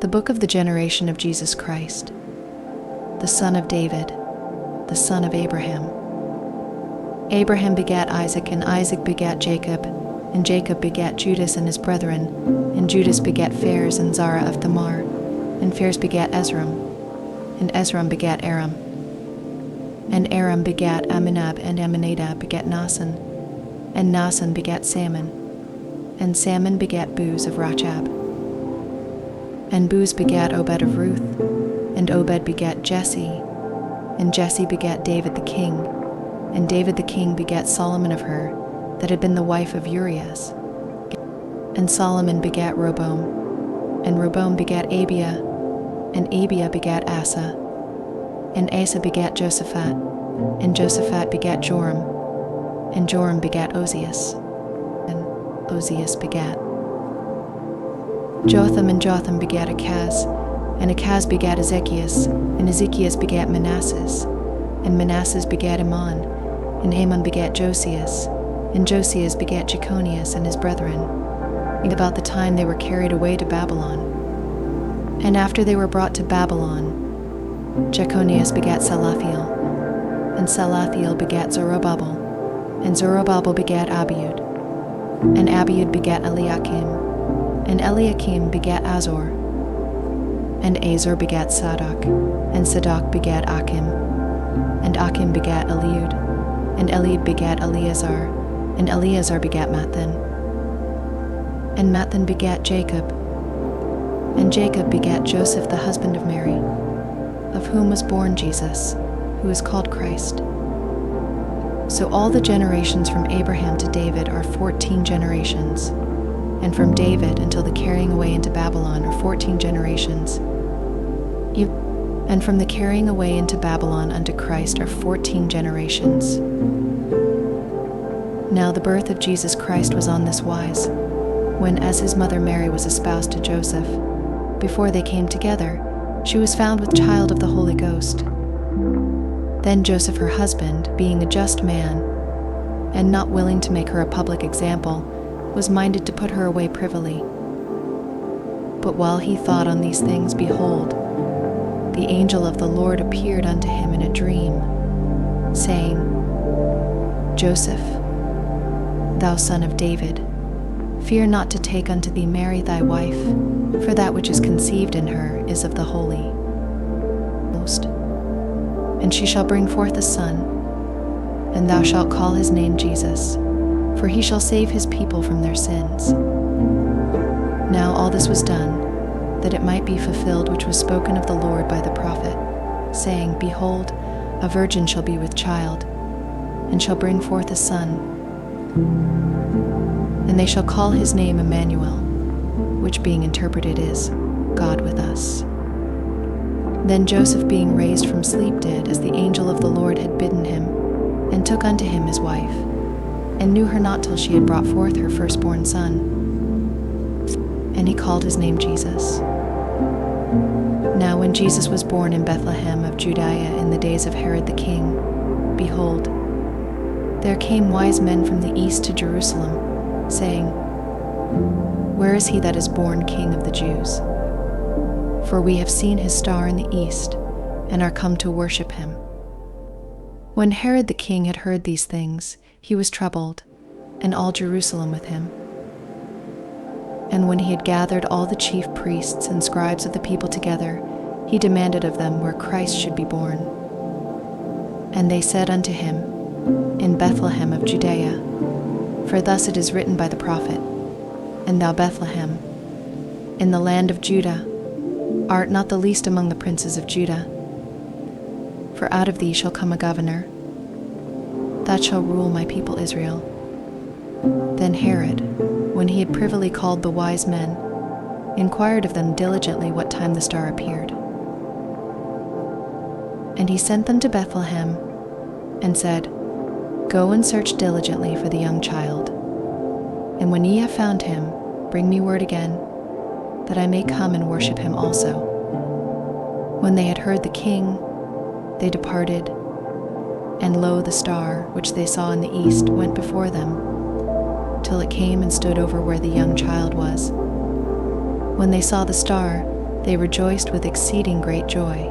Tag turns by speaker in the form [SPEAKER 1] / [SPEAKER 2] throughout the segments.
[SPEAKER 1] The book of the generation of Jesus Christ, the son of David, the son of Abraham. Abraham begat Isaac, and Isaac begat Jacob, and Jacob begat Judas and his brethren, and Judas begat Phares and Zara of Thamar, and Phares begat Ezram, and Ezram begat Aram. And Aram begat Amminadab, and Amminadab begat Naasson, and Naasson begat Salmon, and Salmon begat Booz of Rachab. And Booz begat Obed of Ruth, and Obed begat Jesse, and Jesse begat David the king, and David the king begat Solomon of her, that had been the wife of Urias. And Solomon begat Rehoboam, and Rehoboam begat Abiah, and Abiah begat Asa, and Asa begat Josaphat, and Josaphat begat Joram, and Joram begat Ozias, and Ozias begat Jotham, and Jotham begat Achaz, and Achaz begat Ezekias, and Ezekias begat Manasses, and Manasses begat Amon, and Amon begat Josias, and Josias begat Jeconias and his brethren, and about the time they were carried away to Babylon. And after they were brought to Babylon, Jeconias begat Salathiel, and Salathiel begat Zerubbabel, and Zerubbabel begat Abiud, and Abiud begat Eliakim, and Eliakim begat Azor, and Azor begat Sadoc, and Sadoc begat Achim, and Achim begat Eliud, and Eliud begat Eleazar, and Eleazar begat Matthan, and Matthan begat Jacob, and Jacob begat Joseph the husband of Mary, of whom was born Jesus, who is called Christ. So all the generations from Abraham to David are 14 generations, and from David until the carrying away into Babylon are 14 generations. And from the carrying away into Babylon unto Christ are 14 generations. Now the birth of Jesus Christ was on this wise, when as his mother Mary was espoused to Joseph, before they came together, she was found with child of the Holy Ghost. Then Joseph her husband, being a just man, and not willing to make her a public example, was minded to put her away privily. But while he thought on these things, behold, the angel of the Lord appeared unto him in a dream, saying, Joseph, thou son of David, fear not to take unto thee Mary thy wife, for that which is conceived in her is of the Holy Ghost. And she shall bring forth a son, and thou shalt call his name Jesus, for he shall save his people from their sins. Now all this was done, that it might be fulfilled which was spoken of the Lord by the prophet, saying, Behold, a virgin shall be with child, and shall bring forth a son, and they shall call his name Emmanuel, which being interpreted is, God with us. Then Joseph, being raised from sleep, did as the angel of the Lord had bidden him, and took unto him his wife, and knew her not till she had brought forth her firstborn son. And he called his name Jesus. Now when Jesus was born in Bethlehem of Judea in the days of Herod the king, behold, there came wise men from the east to Jerusalem, saying, Where is he that is born King of the Jews? For we have seen his star in the east, and are come to worship him. When Herod the king had heard these things, he was troubled, and all Jerusalem with him. And when he had gathered all the chief priests and scribes of the people together, he demanded of them where Christ should be born. And they said unto him, In Bethlehem of Judea, for thus it is written by the prophet, And thou, Bethlehem, in the land of Judah, art not the least among the princes of Judah. For out of thee shall come a governor, that shall rule my people Israel. Then Herod, when he had privily called the wise men, inquired of them diligently what time the star appeared. And he sent them to Bethlehem, and said, Go and search diligently for the young child, and when ye have found him, bring me word again, that I may come and worship him also. When they had heard the king, they departed, and lo, the star, which they saw in the east, went before them, till it came and stood over where the young child was. When they saw the star, they rejoiced with exceeding great joy.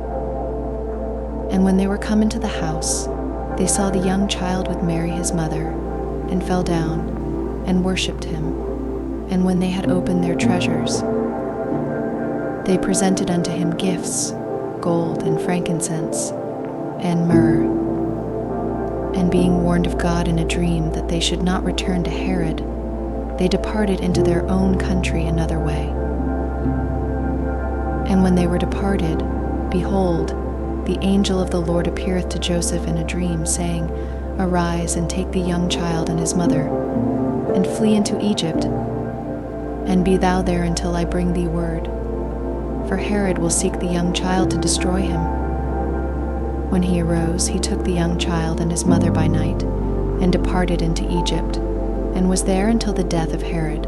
[SPEAKER 1] And when they were come into the house, they saw the young child with Mary his mother, and fell down and worshipped him. And when they had opened their treasures, they presented unto him gifts, gold and frankincense, and myrrh. And being warned of God in a dream that they should not return to Herod, they departed into their own country another way. And when they were departed, behold, the angel of the Lord appeareth to Joseph in a dream, saying, Arise and take the young child and his mother, and flee into Egypt, and be thou there until I bring thee word. For Herod will seek the young child to destroy him. When he arose, he took the young child and his mother by night, and departed into Egypt, and was there until the death of Herod,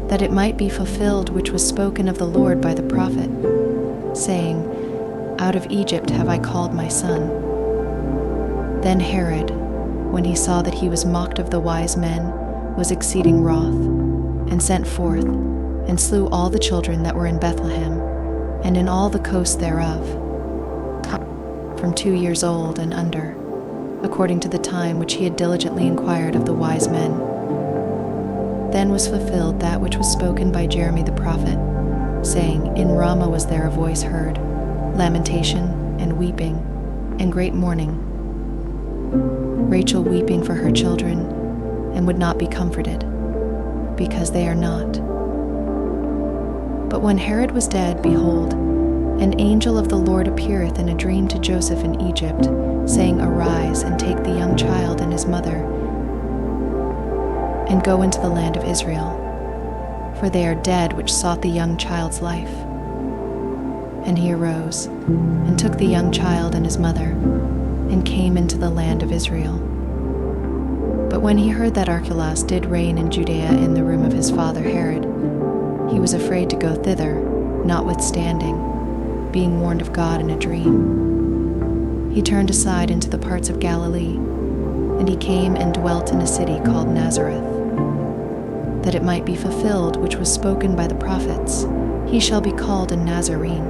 [SPEAKER 1] that it might be fulfilled which was spoken of the Lord by the prophet, saying, Out of Egypt have I called my son. Then Herod, when he saw that he was mocked of the wise men, was exceeding wroth, and sent forth, and slew all the children that were in Bethlehem, and in all the coast thereof, from 2 years old and under, according to the time which he had diligently inquired of the wise men. Then was fulfilled that which was spoken by Jeremy the prophet, saying, In Ramah was there a voice heard, lamentation and weeping, and great mourning, Rachel weeping for her children, and would not be comforted, because they are not. But when Herod was dead, behold, an angel of the Lord appeareth in a dream to Joseph in Egypt, saying, Arise and take the young child and his mother, and go into the land of Israel, for they are dead which sought the young child's life. And he arose, and took the young child and his mother, and came into the land of Israel. But when he heard that Archelaus did reign in Judea in the room of his father Herod, he was afraid to go thither, notwithstanding, being warned of God in a dream. He turned aside into the parts of Galilee, and he came and dwelt in a city called Nazareth, that it might be fulfilled which was spoken by the prophets, He shall be called a Nazarene.